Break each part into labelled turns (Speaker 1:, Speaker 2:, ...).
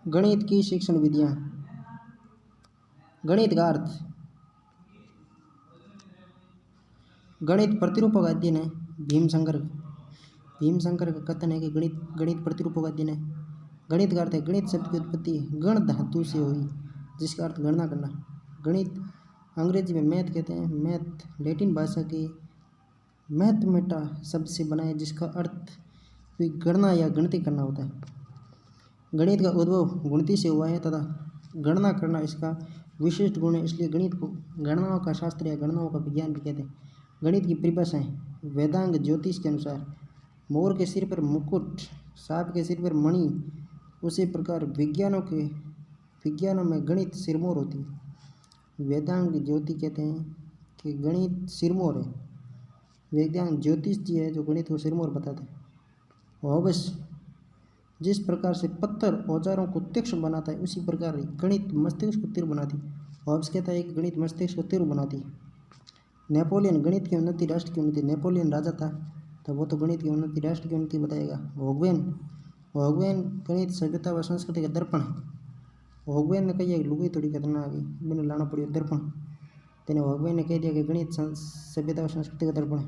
Speaker 1: गणित की शिक्षण विधियाँ। गणित का अर्थ। गणित प्रतिरूपों का अध्ययन है। भीमशंकर का कथन है कि गणित प्रतिरूपों का अध्ययन है। गणित का अर्थ है, गणित शब्द की उत्पत्ति गण धातु से हुई, जिसका अर्थ गणना करना। गणित अंग्रेजी में मैथ कहते हैं। मैथ लैटिन भाषा के मैथमेटा शब्द से बना है, जिसका अर्थ भी गणना या गणित करना होता है। गणित का उद्भव गुणती से हुआ है तथा गणना करना इसका विशिष्ट गुण है, इसलिए गणित को गणनाओं का शास्त्र या गणनाओं का विज्ञान भी कहते हैं। गणित की परिभाषाएं। वेदांग ज्योतिष के अनुसार मोर के सिर पर मुकुट, सांप के सिर पर मणि, उसी प्रकार विज्ञानों में गणित सिरमौर होती है। वेदांग ज्योति कहते हैं कि गणित सिरमौर है। वेदांग ज्योतिष जी है जो गणित को सिरमौर बताते हैं। होबस जिस प्रकार से पत्थर औजारों को तीक्ष्ण बनाता है, उसी प्रकार गणित मस्तिष्क को तीव्र बनाती है। हॉब्स कहता है कि गणित मस्तिष्क को तीव्र बनाती है। नेपोलियन गणित की उन्नति, राष्ट्र की उन्नति। नेपोलियन राजा था तो वो तो गणित की उन्नति, राष्ट्र की उन्नति बताएगा। होगवेन गणित सभ्यता व संस्कृति का दर्पण है। होगवेन ने कही लुगाई थोड़ी खतरनाक आ गई, मैंने लाना पड़ी दर्पण। तेने होगवेन ने कह दिया कि गणित सभ्यता व संस्कृति का दर्पण है।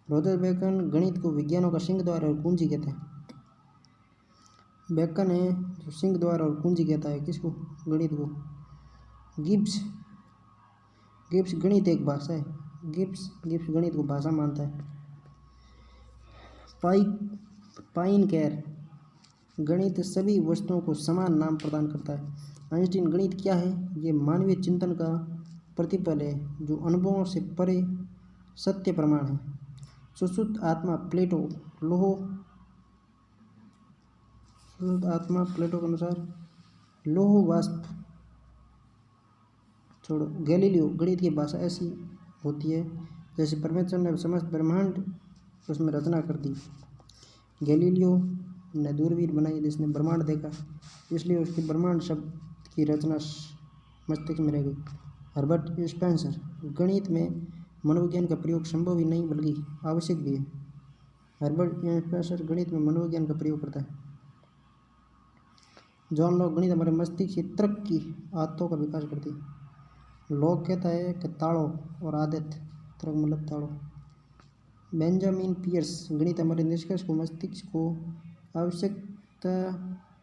Speaker 1: रोजर बेकन गणित को विज्ञानों का सिंह द्वार और कुंजी कहते हैं। बेकन है जो सिंह द्वार और कुंजी कहता है किसको? गणित को। गिब्स गणित एक भाषा है। गिब्स गणित को भाषा मानता है। पाइनकेर गणित सभी वस्तुओं को समान नाम प्रदान करता है। आइंस्टीन गणित क्या है? ये मानवीय चिंतन का प्रतिफल है जो अनुभवों से परे सत्य प्रमाण है। सुश्रुत आत्मा प्लेटो के अनुसार लोह वाष्प छोड़ो। गैलीलियो गणित की भाषा ऐसी होती है जैसे परमेश्वर ने समस्त ब्रह्मांड उसमें रचना कर दी। गैलीलियो ने दूरबीन बनाई जिसने ब्रह्मांड देखा, इसलिए उसकी ब्रह्मांड शब्द की रचना मस्तिष्क में रह गई। हर्बर्ट स्पेंसर गणित में मनोविज्ञान का प्रयोग संभव ही नहीं बल्कि आवश्यक भी है। हर्बर्ट स्पेंसर गणित में मनोविज्ञान का प्रयोग करता है। जॉन लॉक गणित हमारे मस्तिष्क की तर्क की आदतों का विकास करती है। लॉक कहता है कि ताड़ों और आदत, तर्क मतलब ताड़ों। बेंजामिन पियर्स गणित हमारे निष्कर्ष को मस्तिष्क को आवश्यकता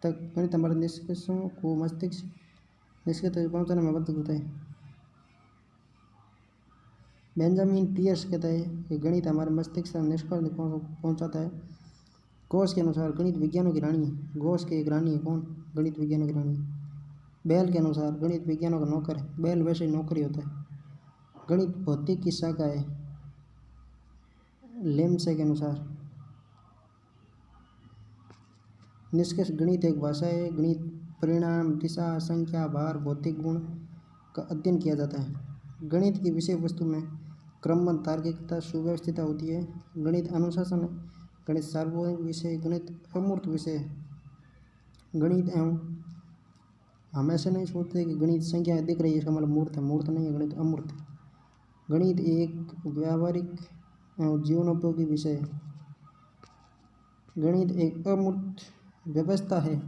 Speaker 1: तक गणित हमारे निष्कर्षों को मस्तिष्क निष्कर्ष तक पहुँचाने में मदद करता है। बेंजामिन पियर्स कहता है कि गणित हमारे मस्तिष्क से निष्कर्ष पहुँचाता है। गोस के अनुसार गणित विज्ञानों की रानी है। गोस के एक रानी है, कौन? गणित विज्ञानों की रानी। बेल के अनुसार गणित विज्ञानों का नौकर है। बेल वैसे ही नौकर ही होता है। गणित भौतिक की शाखा है। लेम्से के अनुसार निष्कर्ष गणित एक भाषा है। गणित परिणाम, दिशा, संख्या, भार, भौतिक गुण का अध्ययन किया जाता है। गणित की विषय वस्तु में क्रमबद्ध, तार्किकता, सुव्यवस्थितता होती है। गणित अनुशासन है। गणित सार्वभौमिक विषय, गणित अमूर्त विषय है। गणित एवं हम ऐसे नहीं सोचते कि गणित संख्या दिख रही है इसका मतलब मूर्त है। मूर्त नहीं है, गणित अमूर्त है। गणित एक व्यावहारिक एवं जीवनोपयोगी विषय है। गणित एक अमूर्त व्यवस्था है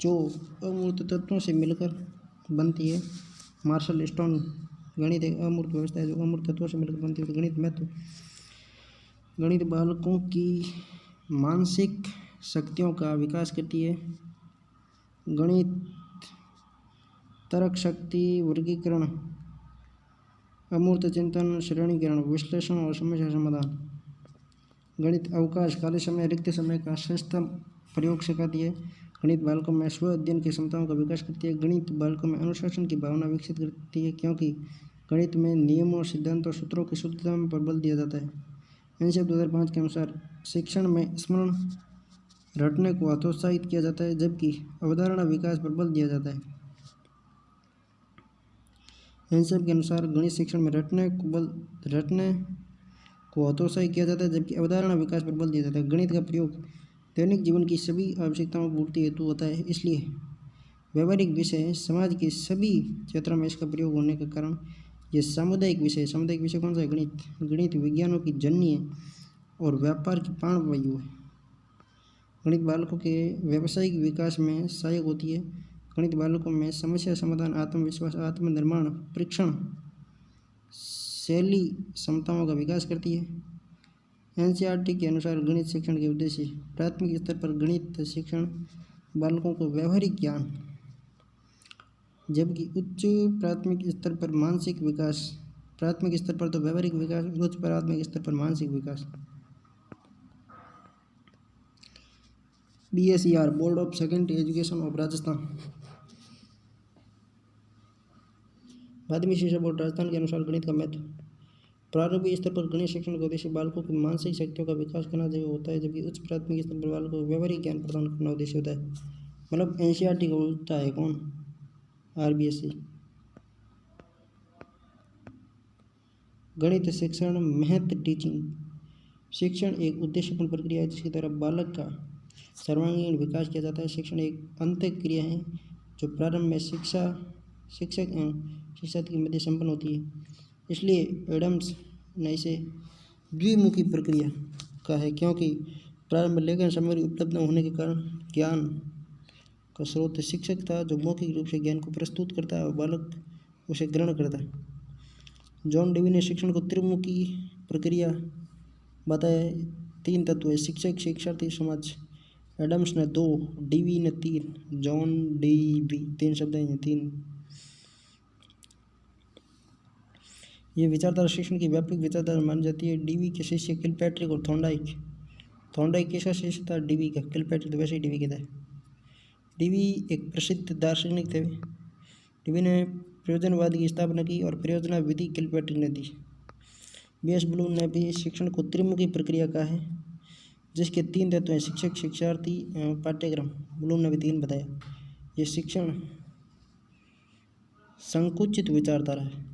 Speaker 1: जो अमूर्त तत्वों से मिलकर बनती है। मार्शल स्टोन गणित एक अमूर्त व्यवस्था है जो अमूर्त तत्वों से मिलकर बनती है। तो गणित महत्व। गणित बालकों की मानसिक शक्तियों का विकास करती है। गणित तर्क शक्ति, वर्गीकरण, अमूर्त चिंतन, श्रेणीकरण, विश्लेषण और समस्या समाधान। गणित अवकाश, खाली समय, रिक्त समय का श्रेष्ठतम प्रयोग सिखाती है। गणित बालकों में स्व अध्ययन की क्षमताओं का विकास करती है। गणित बालकों में अनुशासन की भावना विकसित करती है क्योंकि गणित में नियमों, सिद्धांतों, सूत्रों की शुद्धता पर बल दिया जाता है। एनसीएफ 2005 के अनुसार शिक्षण में स्मरण रटने को हतोत्साहित किया जाता है जबकि अवधारणा विकास पर बल दिया जाता है। एनसीएफ के अनुसार गणित शिक्षण में रटने को हतोत्साहित किया जाता है जबकि अवधारणा विकास पर बल दिया जाता है। गणित का प्रयोग दैनिक जीवन की सभी आवश्यकताओं की पूर्ति हेतु होता है, इसलिए व्यवहारिक विषय है। समाज के सभी क्षेत्रों में इसका प्रयोग होने के कारण यह सामुदायिक विषय है। सामुदायिक विषय कौन सा है? गणित। गणित विज्ञानों की जननी है और व्यापार की प्राणवायु है। गणित बालकों के व्यावसायिक विकास में सहायक होती है। गणित बालकों में समस्या समाधान, आत्मविश्वास, आत्मनिर्माण, परीक्षण, शैली क्षमताओं का विकास करती है। एनसीईआरटी के अनुसार गणित शिक्षण के उद्देश्य: प्राथमिक स्तर पर गणित शिक्षण बालकों को व्यावहारिक ज्ञान, जबकि उच्च प्राथमिक स्तर पर मानसिक विकास। प्राथमिक स्तर पर तो व्यावहारिक विकास, उच्च प्राथमिक स्तर पर मानसिक विकास। BSER board of secondary education of Rajasthan, माध्यमिक शिक्षा बोर्ड राजस्थान के अनुसार गणित का महत्व: प्रारंभिक स्तर पर गणित शिक्षण का उद्देश्य बालकों की मानसिक शक्तियों का विकास करना होता है, जबकि उच्च प्राथमिक स्तर पर बालकों को व्यावहारिक ज्ञान प्रदान करना उद्देश्य होता है। मतलब एनसीईआरटी का उल्टा है कौन? RBSE। गणित शिक्षण महत्व: टीचिंग शिक्षण एक उद्देश्यपूर्ण प्रक्रिया है जिसके द्वारा बालक का सर्वांगीण विकास किया जाता है। शिक्षण एक अंतःक्रिया है जो प्रारंभ में शिक्षक एवं शिक्षार्थी के मध्य संपन्न होती है। इसलिए एडम्स ने इसे द्विमुखी प्रक्रिया कहा है, क्योंकि प्रारंभ में लेखन सामग्री उपलब्ध न होने के कारण ज्ञान का स्रोत शिक्षक था, जो मौखिक रूप से ज्ञान को प्रस्तुत करता है और बालक उसे ग्रहण करता है। जॉन डेवी ने शिक्षण को त्रिमुखी प्रक्रिया बताया। 3 तत्व है: शिक्षक, शिक्षार्थी, समाज। एडम्स ने 2, डीवी ने 3, जॉन डेवी 3 शब्द हैं, 3। ये विचारधारा शिक्षण की व्यापक विचारधारा मानी जाती है। डीवी के शिष्य किलपैट्रिक और थॉर्नडाइक किसका शिष्य था? डीवी का। किलपैट्रिक तो वैसे ही डीवी के था। डीवी एक प्रसिद्ध दार्शनिक थे। डीवी ने प्रयोजनवाद की स्थापना की और प्रयोजना विधि किलपैट्रिक ने दी। BS ब्लूम ने भी शिक्षण को त्रिमुखी प्रक्रिया कहा है, जिसके 3 तत्व हैं: शिक्षक, शिक्षार्थी एवं पाठ्यक्रम। ब्लूम ने भी 3 बताया। ये शिक्षण संकुचित विचारधारा है।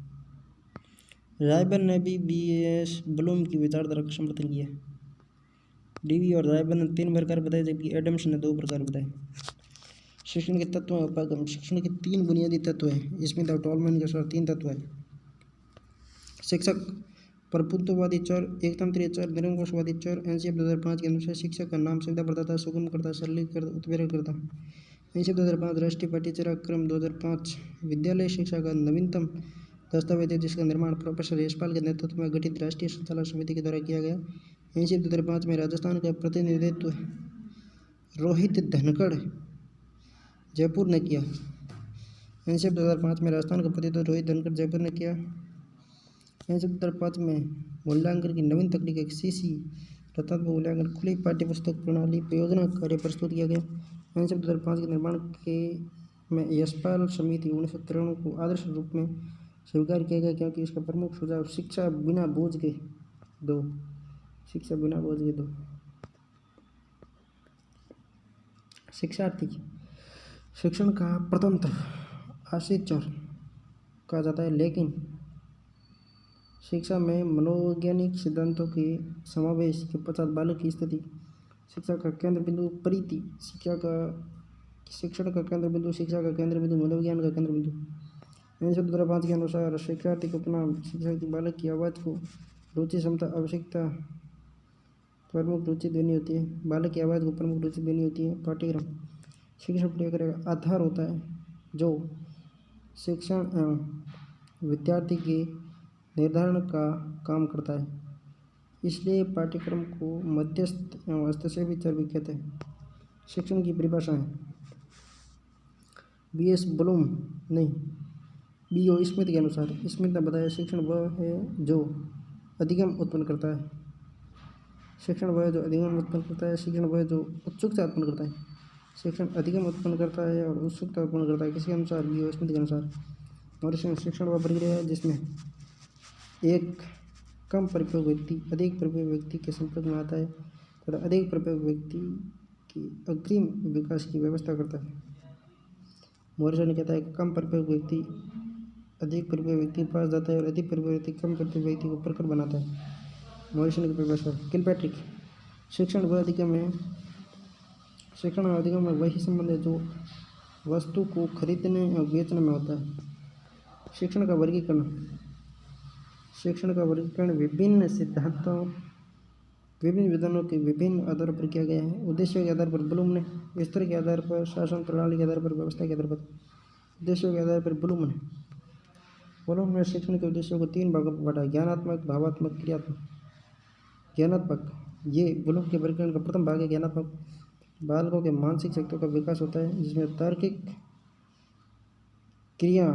Speaker 1: रायबर्न ने भी BS ब्लूम की विचारधारा का समर्थन किया। डीवी और रायबर्न ने 3 प्रकार बताए, जबकि एडम्स ने 2 प्रकार बताए। शिक्षण के तत्व और उपागम: शिक्षण के 3 बुनियादी तत्व हैं। स्मिथ और टॉलमैन के अनुसार 3 तत्व हैं: शिक्षक, प्रभुत्ववादी चर, एकतंत्रीय चर, निरंकुशवादी चर। एनसीएफ 2005 के अनुसार शिक्षक का नाम सुविधा प्रदाता, सुगमकर्ता, सरलीकर्ता, उत्प्रेरककर्ता। एनसीएफ 2005 राष्ट्रीय पाठ्यचर्या क्रम 2005 विद्यालय शिक्षा का नवीनतम दस्तावेज है, जिसका निर्माण प्रोफेसर यशपाल के नेतृत्व में गठित राष्ट्रीय संचालन समिति के द्वारा किया गया। एनसीएफ 2005 में राजस्थान का प्रतिनिधित्व रोहित धनखड़ जयपुर ने किया। एनसीएफ 2005 में राजस्थान का प्रतिनिधित्व रोहित धनखड़ जयपुर ने किया। एनसीएफ 2005 में मूल्यांकन की नवीन तकनीक CC रचनात्मक मूल्यांकन, खुली पाठ्यपुस्तक प्रणाली, परियोजना कार्य प्रस्तुत किया गया। एनसीएफ 2005 के निर्माण के में यशपाल समिति 1993 को आदर्श रूप में स्वीकार किया गया, क्योंकि इसका प्रमुख सुझाव शिक्षा बिना बोझ के दो। शिक्षार्थी शिक्षण का प्रथमतः आश्रित चर कहा जाता है, लेकिन शिक्षा में मनोवैज्ञानिक सिद्धांतों के समावेश के पश्चात बालक की स्थिति, शिक्षा का केंद्र बिंदु, परिधि, शिक्षण का केंद्र बिंदु, शिक्षा का केंद्र बिंदु, मनोविज्ञान का केंद्र बिंदु। 1905 के अनुसार शिक्षार्थी को अपना शिक्षार्थी बालक की आवाज़ को रुचि, क्षमता, आवश्यकता प्रमुख रुचि देनी होती है। बालक की आवाज़ को प्रमुख रुचि देनी होती है। पाठ्यक्रम शिक्षण प्रक्रिया का आधार होता है, जो शिक्षण एवं विद्यार्थी के निर्धारण का काम करता है। इसलिए पाठ्यक्रम को मध्यस्थ एवं हस्तक्षेपी चर भी कहते हैं। शिक्षण की परिभाषाएं: BS ब्लूम नहीं, B.O. स्मिथ के अनुसार, स्मिथ ने बताया शिक्षण वह है जो अधिगम उत्पन्न करता है। शिक्षण वह जो अधिगम उत्पन्न करता है। शिक्षण वह जो उत्सुकता उत्पन्न करता है। शिक्षण अधिगम उत्पन्न करता है और उत्सुकता उत्पन्न करता है। किसके अनुसार? B.O. स्मिथ के अनुसार। और शिक्षण वह प्रक्रिया है जिसमें एक कम परिपक्व व्यक्ति अधिक परिपक्व व्यक्ति के संपर्क में आता है तथा अधिक परिपक्व व्यक्ति की अग्रिम विकास की व्यवस्था करता है। मॉरिसन कहता है कि कम परिपक्व व्यक्ति अधिक परिपक्व व्यक्ति के पास जाता है और अधिक परिपक्व व्यक्ति कम परिपक्व व्यक्ति को प्रकट बनाता है। मॉरिसन की परिभाषा। किलपैट्रिक शिक्षण व अधिगम है। शिक्षण और अधिगम में वही संबंध है जो वस्तु को खरीदने और बेचने में होता है। शिक्षण का वर्गीकरण विभिन्न सिद्धांतों विभिन्न विधानों के विभिन्न आधारों पर किया गया है। उद्देश्यों के आधार पर ब्लूम ने स्तर के आधार पर, शासन प्रणाली के आधार पर, व्यवस्था के आधार पर, उद्देश्यों के आधार पर ब्लूम ने शिक्षण के उद्देश्यों को 3 भागों में बांटा: ज्ञानात्मक, भावात्मक, क्रियात्मक। ज्ञानात्मक, ये ब्लूम के वर्गीकरण का प्रथम भाग है। ज्ञानात्मक, बालकों के मानसिक शक्तियों का विकास होता है जिसमें तार्किक क्रिया,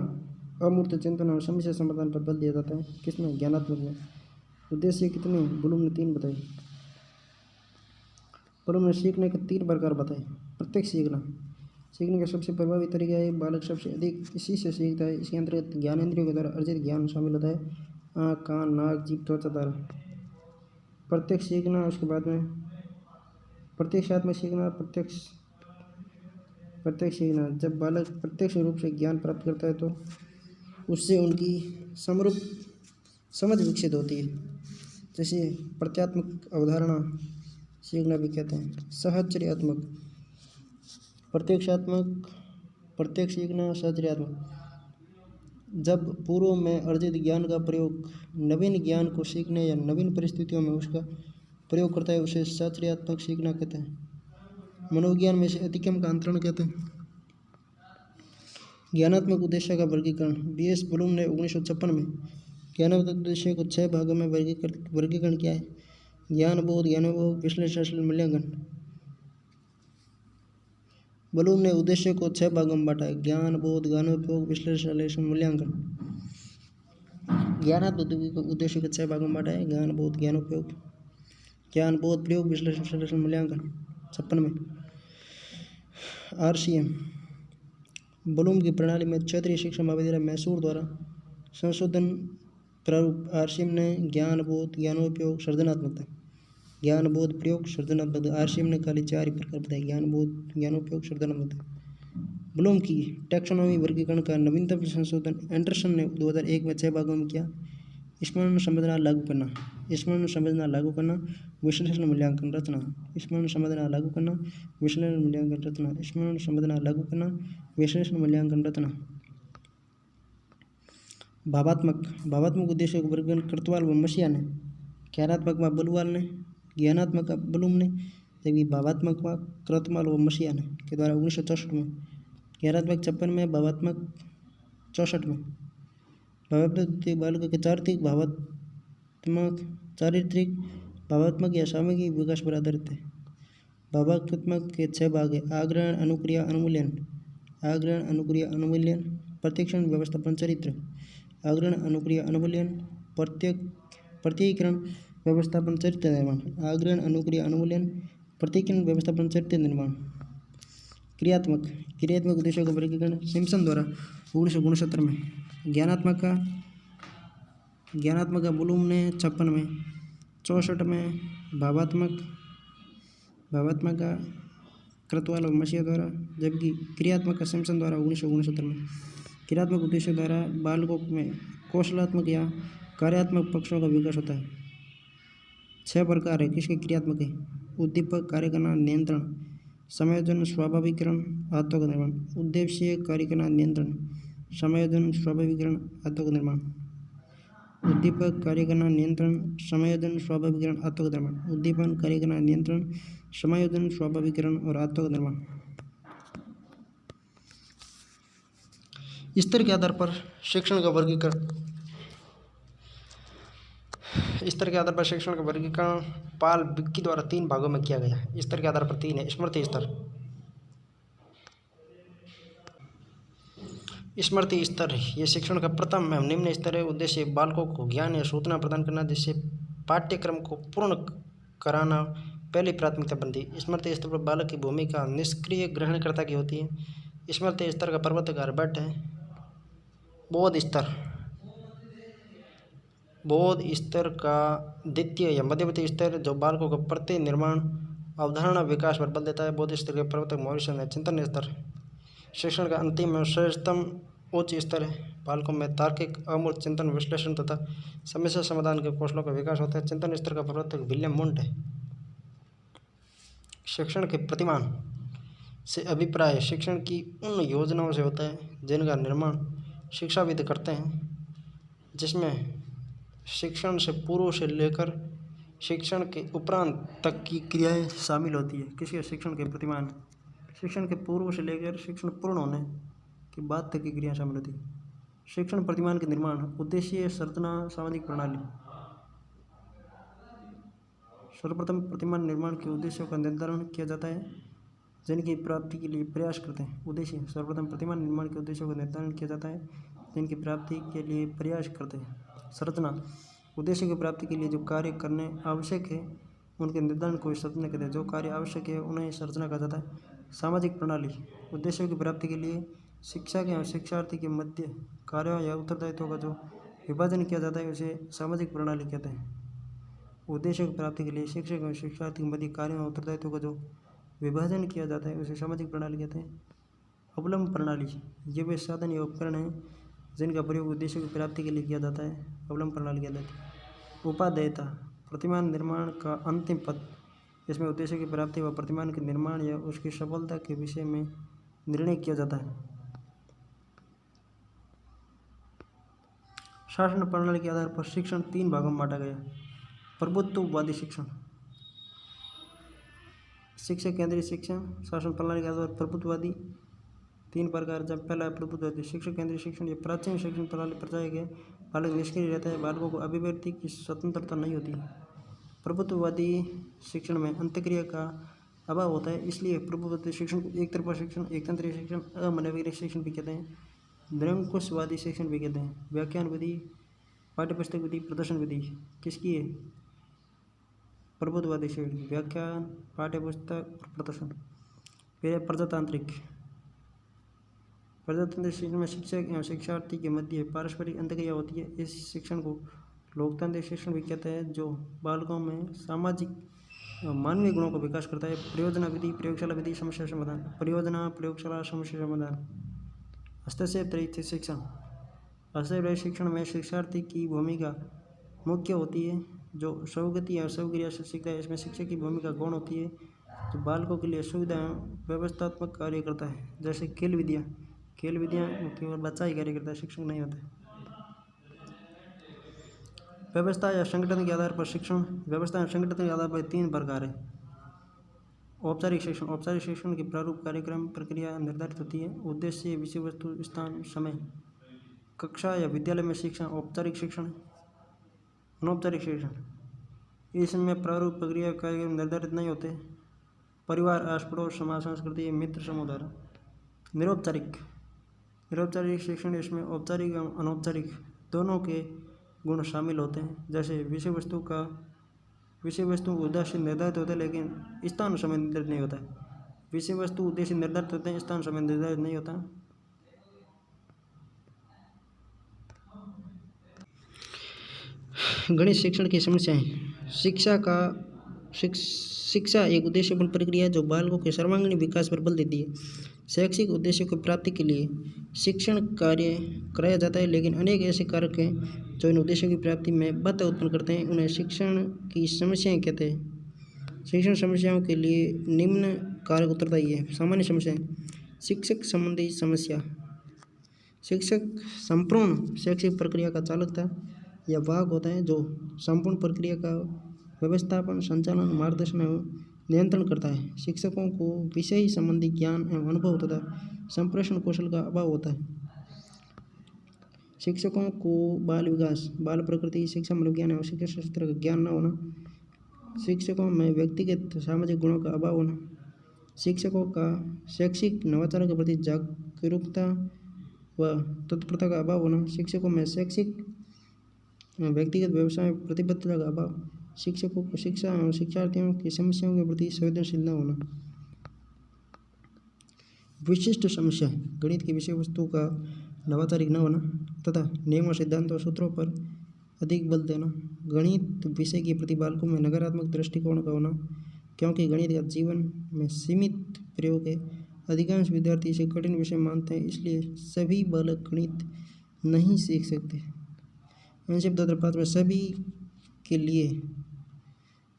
Speaker 1: अमूर्त चिंतन और समस्या समाधान पर बल दिया जाता है। किसमें? ज्ञानात्मक में। उद्देश्य कितने? ब्लूम ने 3 बताए। ब्लूम ने सीखने के 3 प्रकार बताए। प्रत्यक्ष सीखने का सबसे प्रभावी तरीका है। बालक सबसे अधिक इसी से सीखता है। इसके अंतर्गत ज्ञानेंद्रियों के द्वारा अर्जित ज्ञान शामिल होता है। आँख, कान, नाक, जीभ, त्वचा द्वारा प्रत्यक्ष सीखना। उसके बाद में प्रत्यक्षात्मक सीखना। प्रत्यक्ष सीखना, जब बालक प्रत्यक्ष रूप से ज्ञान प्राप्त करता है तो उससे उनकी समरूप समझ विकसित होती है, जैसे प्रत्यात्मक अवधारणा सीखना भी कहते हैं। सहचर्यात्मक, प्रत्यक्षात्मक, प्रत्यक्ष सीखना, सहचर्यात्मक, जब पूर्व में अर्जित ज्ञान का प्रयोग नवीन ज्ञान को सीखने या नवीन परिस्थितियों में उसका प्रयोग करता है उसे सहचर्यात्मक सीखना कहते हैं। मनोविज्ञान में से अतिक्रम का अंतरण कहते हैं। ज्ञानात्मक उद्देश्य का वर्गीकरण। बीएस ब्लूम ने 1956 में ज्ञानात्मक उद्देश्य को 6 भागों में वर्गीकरण किया है: ज्ञान, बोध, ज्ञानोपभोग, विश्लेषण, मूल्यांकन। ब्लूम ने उद्देश्य को 6 भागों में बांटा है: ज्ञान, बोध, ज्ञानोपभोग, विश्लेषण, मूल्यांकन। ज्ञानात्मक उद्देश्य को 6 भागों में बांटा है: ज्ञान, बोध, ज्ञानोपयोग, ज्ञान, बोध, प्रयोग, विश्लेषण, मूल्यांकन। 56 में RCM ब्लूम की प्रणाली में क्षेत्रीय शिक्षा महाविद्यालय मैसूर द्वारा संशोधन प्रारूप। RCM ने ज्ञान, बोध, ज्ञानोपयोग, सृजनात्मकता, ज्ञान, बोध, प्रयोग, सृजनात्मकता। RCM ने खाली 4 ही प्रकार बताए: ज्ञान, बोध, ज्ञानोपयोग, सृजनात्मकता। ब्लूम की टैक्सोनॉमी वर्गीकरण का नवीनतम संशोधन एंडरसन ने 2001 में 6 भागों में किया: स्मरण, समझना, लागू करना। स्मरण, समझना, लागू करना, विश्लेषण, मूल्यांकन, रचना। स्मरण, समझना, लागू करना, विश्लेषण, मूल्यांकन, रचना। स्मरण, समझना, लागू करना, विश्लेषण, मूल्यांकन, रचना। भावात्मक उद्देश्य का वर्गीकरण कर्तवाल व मसीहा ने। ज्ञानात्मक व बलुवाल ने, ज्ञानात्मक का ब्लूम ने, जबकि भावात्मक व कर्तवाल व मसीहा ने के द्वारा 1964 में। ज्ञानात्मक 56 में, भावात्मक 64 में। भावात्मक बालकों के चारित्रिक, भावात्मक या सामूहिक विकास पर आधारित है। भावात्मक के 6 भाग हैं: आग्रहण, अनुक्रिया, अनुमूल्यन। आग्रहण, अनुक्रिया, अनुमूल्यन, प्रतिक्षण, व्यवस्थापन, चरित्र। आग्रहण, अनुक्रिया, अनुमूल्यन, प्रत्ययीकरण, व्यवस्थापन, चरित्र निर्माण। आग्रहण, अनुक्रिया, अनुमूल्यन, प्रत्ययीकरण, व्यवस्थापन, चरित्र निर्माण। क्रियात्मक उद्देश्यों का वर्गीकरण सिम्पसन द्वारा 1969 में। ज्ञानात्मक का ब्लूम ने 56 में। 64 में भावात्मक का कर्तवाल और मसीहा द्वारा, जबकि क्रियात्मक का सिम्पसन द्वारा 1969 में। क्रियात्मक उद्देश्यों द्वारा बालकों में कौशलात्मक या कार्यात्मक पक्षों का विकास होता है। 6 प्रकार है किसके क्रियात्मक है: उद्दीपक, कार्य करना, नियंत्रण, समायोजन, स्वाभाविकरण, आत्तों का निर्माण। उद्देश्य, कार्य करना, नियंत्रण, समायोजन, स्वाभाविकरण, आत्तों का निर्माण। उद्दीपक, कार्य करना, नियंत्रण, समायोजन, स्वाभाविकरण, आत्तों का निर्माण। उद्दीपन, कार्य करना, नियंत्रण, समायोजन, स्वाभाविकरण और आत्तों का निर्माण। स्तर के आधार पर शिक्षण का वर्गीकरण। स्तर के आधार पर शिक्षण का वर्गीकरण पाल विक्की द्वारा 3 भागों में किया गया है। स्तर के आधार पर 3 है: स्मृति स्तर। स्मृति स्तर ये शिक्षण का प्रथम एवं निम्न स्तर है। उद्देश्य बालकों को ज्ञान या सूचना प्रदान करना जिससे पाठ्यक्रम को पूर्ण कराना पहली प्राथमिकता बनती है। स्मृति स्तर पर बालक की भूमिका निष्क्रिय ग्रहणकर्ता की होती है। स्मृति स्तर का प्रवर्तक हर्बर्ट है। बोध स्तर का द्वितीय या मध्यवर्ती स्तर जो बालकों को प्रत्यय निर्माण, अवधारणा विकास पर बल देता है। बोध स्तर के प्रवर्तक मॉरिसन है। चिंतन स्तर शिक्षण का अंतिम और श्रेष्ठतम उच्च स्तर है। बालकों में तार्किक, अमूर्त चिंतन, विश्लेषण तथा समस्या समाधान के कौशलों का विकास होता है। चिंतन स्तर का प्रवर्तक विलियम वुंट है। शिक्षण के प्रतिमान से अभिप्राय शिक्षण की उन योजनाओं से होता है जिनका निर्माण शिक्षाविद करते हैं, जिसमें शिक्षण से पूर्व से लेकर शिक्षण के उपरांत तक की क्रियाएं शामिल होती है। किसके? शिक्षण के प्रतिमान। शिक्षण के पूर्व से लेकर शिक्षण पूर्ण होने के बाद तक की क्रिया शामिल होती है। शिक्षण प्रतिमान के निर्माण, उद्देश्य, संरचना, सामाजिक प्रणाली। सर्वप्रथम प्रतिमान निर्माण के उद्देश्यों का निर्धारण किया जाता है, जिनकी प्राप्ति के लिए प्रयास करते हैं। उद्देश्य, सर्वप्रथम प्रतिमान निर्माण के उद्देश्यों का निर्धारण किया जाता है, जिनकी प्राप्ति के लिए प्रयास करते हैं। संरचना, उद्देश्य की प्राप्ति के लिए जो कार्य करने आवश्यक है उनके निर्धारण को संरचना कहते हैं। जो कार्य आवश्यक है उन्हें संरचना कहा जाता है। सामाजिक प्रणाली, उद्देश्यों की प्राप्ति के लिए शिक्षा के और शिक्षार्थी के मध्य कार्यों या उत्तरदायित्वों का जो विभाजन किया जाता है उसे सामाजिक प्रणाली कहते हैं। उद्देश्यों की प्राप्ति के लिए शिक्षक और शिक्षार्थी के मध्य कार्यों और उत्तरदायित्वों का जो विभाजन किया जाता है उसे सामाजिक प्रणाली कहते हैं। अवलंब प्रणाली, ये वे साधन या उपकरण हैं जिनका प्रयोग उद्देश्यों की प्राप्ति के लिए किया जाता है, अवलंब प्रणाली कहलाती है। उपादेयता, प्रतिमान निर्माण का अंतिम पद। इसमें उद्देश्य की प्राप्ति व प्रतिमान के निर्माण या उसकी सफलता के विषय में निर्णय किया जाता है। शासन प्रणाली के आधार पर शिक्षण 3 भागों में बांटा गया। प्रभुत्ववादी शिक्षण, शिक्षक केंद्रीय शिक्षण। शासन प्रणाली के आधार पर प्रभुत्ववादी 3 प्रकार। जब पहला है प्रभुत्ववादी शिक्षक केंद्रीय शिक्षण। ये प्राचीन शिक्षण प्रणाली प्रचार के बालक निष्क्रिय रहता है, बालकों को अभिव्यक्ति की स्वतंत्रता नहीं होती। प्रभुत्ववादी शिक्षण में अंतःक्रिया का अभाव होता है, इसलिए प्रभुत्ववादी शिक्षण को एक तरफा शिक्षण, एकतंत्रीय शिक्षण, अमानवीय शिक्षण भी कहते हैं, निरंकुशवादी शिक्षण भी कहते हैं। व्याख्यान विधि, पाठ्यपुस्तक विधि, प्रदर्शन विधि किसकी है? प्रभुत्ववादी शिक्षण। व्याख्यान, पाठ्यपुस्तक और प्रदर्शन। फिर है प्रजातांत्रिक। प्रजातांत्रिक शिक्षण में शिक्षक एवं शिक्षार्थी के मध्य पारस्परिक अंतःक्रिया होती है। इस शिक्षण को लोकतांत्रिक शिक्षण भी कहते हैं, जो बालकों में सामाजिक मानवीय गुणों का विकास करता है। परियोजना विधि, प्रयोगशाला विधि, समस्या समाधान। परियोजना, प्रयोगशाला, समस्या समाधान। हस्तक्षेप रहित शिक्षण, हस्तक्षेप रहित शिक्षण में शिक्षार्थी की भूमिका मुख्य होती है, जो स्वगति या स्वक्रिया से सीखता है। इसमें शिक्षक की भूमिका गौण होती है, जो बालकों के लिए सुविधा व्यवस्थात्मक कार्य करता है, जैसे खेल विधियाँ केवल बच्चा ही कार्य करता है, शिक्षक नहीं होता है। व्यवस्था या संगठन के आधार पर शिक्षण, व्यवस्था या संगठन के आधार पर 3 प्रकार है। औपचारिक शिक्षण, औपचारिक शिक्षण की प्रारूप, कार्यक्रम, प्रक्रिया निर्धारित होती है। उद्देश्य, विषय वस्तु, स्थान, समय। कक्षा या विद्यालय में शिक्षण औपचारिक शिक्षण। अनौपचारिक शिक्षण, इसमें प्रारूप, प्रक्रिया, कार्यक्रम निर्धारित नहीं होते। परिवार, आस पड़ोस, समाज, संस्कृति, मित्र समुदाय। निरौपचारिक शिक्षण, इसमें औपचारिक एवं अनौपचारिक दोनों के गुण शामिल होते हैं। जैसे विषय वस्तु उद्देश्य निर्धारित होते हैं, लेकिन स्थान समय निर्धारित नहीं होता है। विषय वस्तु उद्देश्य निर्धारित होते हैं, स्थान समय निर्धारित नहीं होता। गणित शिक्षण की समस्याएं। शिक्षा एक उद्देश्यपूर्ण प्रक्रिया है जो बालकों के सर्वांगीण विकास पर बल देती है। शैक्षिक उद्देश्यों की प्राप्ति के लिए शिक्षण कार्य कराया जाता है, लेकिन अनेक ऐसे कारक हैं जो इन उद्देश्यों की प्राप्ति में बाधा उत्पन्न करते हैं। उन्हें शिक्षण की समस्याएं कहते हैं। शिक्षण समस्याओं के लिए निम्न कारक उत्तरदायी है। सामान्य समस्याएं। शिक्षक संबंधी समस्या। शिक्षक संपूर्ण शैक्षिक प्रक्रिया का चालकता या वाहक होता है, जो संपूर्ण प्रक्रिया का व्यवस्थापन, संचालन, मार्गदर्शन एवं नियंत्रण करता है। शिक्षकों को विषय संबंधी ज्ञान एवं अनुभव तथा संप्रेषण कौशल का अभाव होता है। शिक्षकों को बाल विकास, बाल प्रकृति, शिक्षा मनोविज्ञान एवं शिक्षा शास्त्र का ज्ञान न होना। शिक्षकों में व्यक्तिगत सामाजिक गुणों का अभाव होना। शिक्षकों का शैक्षिक नवाचारों के प्रति जागरूकता व तत्परता का अभाव होना। शिक्षकों में शैक्षिक व्यक्तिगत व्यवसाय में प्रतिबद्धता का अभाव। शिक्षकों को शिक्षा एवं शिक्षार्थियों की समस्याओं के प्रति संवेदनशील न होना। विशिष्ट समस्या, गणित की विषय वस्तु का नवाचारिक न होना तथा नियमों, सिद्धांतों, सूत्रों पर अधिक बल देना। गणित विषय के प्रति बालकों में नकारात्मक दृष्टिकोण का होना, क्योंकि गणित का जीवन में सीमित प्रयोग है। अधिकांश विद्यार्थी इसे कठिन विषय मानते हैं, इसलिए सभी बालक गणित नहीं सीख सकते। एनसीईआरटी 2005 में सभी के लिए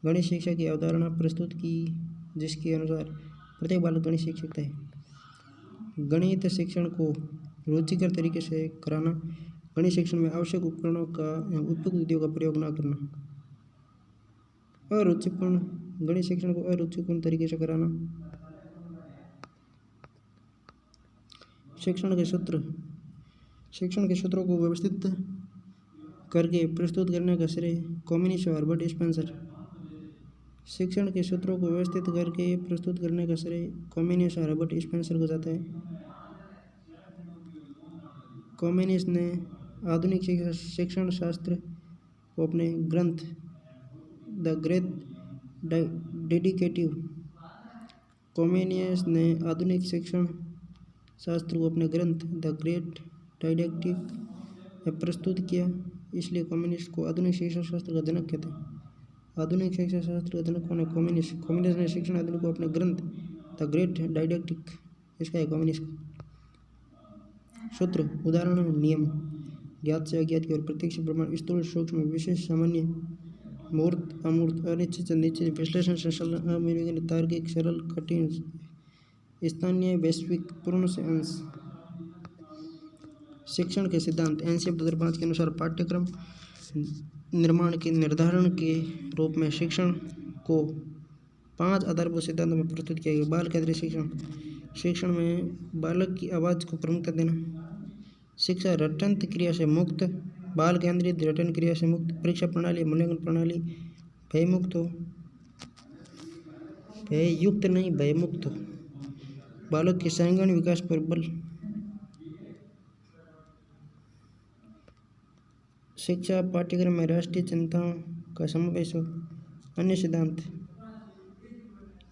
Speaker 1: गणित शिक्षा की अवधारणा प्रस्तुत की, जिसके अनुसार प्रत्येक बालक गणित सीख सकता है। गणित शिक्षण को रुचिकर तरीके से कराना। गणित शिक्षण में आवश्यक उपकरणों का एवं उपयुक्त विधियों का प्रयोग न करना। अरुचिपूर्ण गणित शिक्षण को अरुचिपूर्ण तरीके से कराना। शिक्षण के सूत्रों को व्यवस्थित करके प्रस्तुत करने का श्रेय कम्युनिस्ट और हर्बर्ट स्पेंसर। शिक्षण के सूत्रों को व्यवस्थित करके प्रस्तुत करने का श्रेय कम्युनिस्ट और हर्बर्ट स्पेंसर को जाता है। कम्युनिस्ट ने आधुनिक शिक्षण शास्त्र को अपने ग्रंथ द ग्रेट डेडिकेटिव कम्युनिस्ट ने आधुनिक शिक्षण शास्त्र को अपने ग्रंथ द ग्रेट डाइडेक्टिव में प्रस्तुत किया, इसलिए कम्युनिस्ट को आधुनिक शिक्षा शास्त्र का जनक कहते हैं। आधुनिक शिक्षा शास्त्र का जनक कौन है? कम्युनिस्ट ने शिक्षण आधुनिक को अपने ग्रंथ द ग्रेट डाइडेक्टिक, इसका है कम्युनिस्ट। सूत्र, उदाहरण, नियम, ज्ञात से अज्ञात की और प्रत्यक्ष प्रमाण, स्थूल सूक्ष्म विशेष सामान्य, मूर्त अमूर्त, अनिश्चित निश्चित, विश्लेषण संचालन, अवैज्ञानिक तार्किक, सरल कठिन, स्थानीय वैश्विक, पूर्ण से अंश। शिक्षण के सिद्धांत एनसीएफ 2005 के अनुसार पाठ्यक्रम निर्माण के निर्धारण के रूप में शिक्षण को 5 आधारभूत सिद्धांतों में प्रस्तुत किया गया। बाल केंद्रित शिक्षण, शिक्षण में बालक की आवाज़ को प्रमुखता देना। शिक्षा रटंत क्रिया से मुक्त, बाल केंद्रित, रटन क्रिया से मुक्त। परीक्षा प्रणाली, मूल्यांकन प्रणाली भयमुक्त हो, भययुक्त नहीं भयमुक्त हो। बालक के सर्वांगीण विकास पर बल। शिक्षा पाठ्यक्रम में राष्ट्रीय चिंताओं का समावेश हो। अन्य सिद्धांत,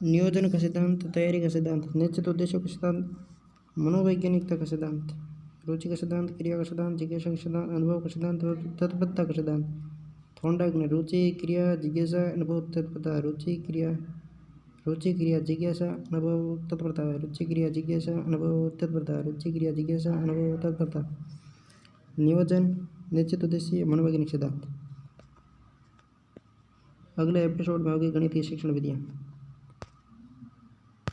Speaker 1: नियोजन का सिद्धांत, तैयारी का सिद्धांत, निश्चित उद्देश्यों का सिद्धांत, मनोवैज्ञानिकता का सिद्धांत, रुचि का सिद्धांत, क्रिया का सिद्धांत, जिज्ञासा का सिद्धांत, अनुभव का सिद्धांत और तत्परता का सिद्धांत। थॉर्नडाइक ने रुचि, क्रिया, जिज्ञासा, अनुभव, तत्परता, रुचि क्रिया जिज्ञासा, अनुभव, तत्परता, रुचि क्रिया जिज्ञासा, अनुभव, तत्परता, रुचि क्रिया जिज्ञासा, अनुभव, तत्परता। नियोजन, निश्चित उद्देश्य, मनोवैज्ञानिक सिद्धांत। अगले एपिसोड में होगी गणित की शिक्षण विधियाँ।